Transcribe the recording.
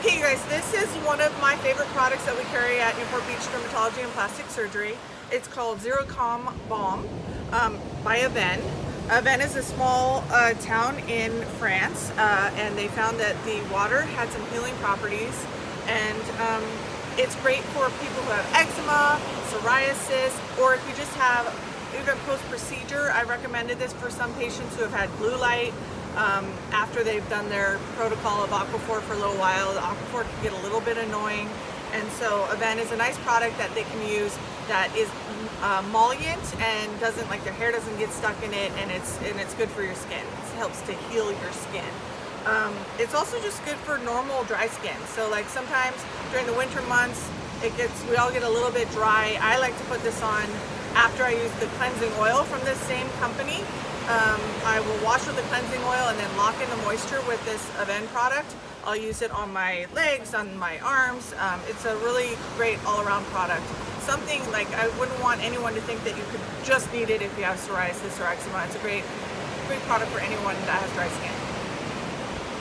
Okay, you guys, this is one of my favorite products that we carry at Newport Beach Dermatology and Plastic Surgery. It's called Xeracalm Balm by Avene. Avene is a small town in France, and they found that the water had some healing properties, and it's great for people who have eczema, psoriasis, or if you just have even post-procedure. I recommended this for some patients who have had blue light after they've done their protocol of Aquaphor for a little while. The Aquaphor can get a little bit annoying, and so Avene is a nice product that they can use that is emollient and doesn't, like, their hair doesn't get stuck in it, and it's good for your skin. It helps to heal your skin. It's also just good for normal dry skin. So like sometimes during the winter months we all get a little bit dry. I like to put this on after I use the cleansing oil from this same company. I will wash with the cleansing oil and then lock in the moisture with this Avene product. I'll use it on my legs, on my arms. It's a really great all-around product. Something like, I wouldn't want anyone to think that you could just need it if you have psoriasis or eczema. It's a great product for anyone that has dry skin.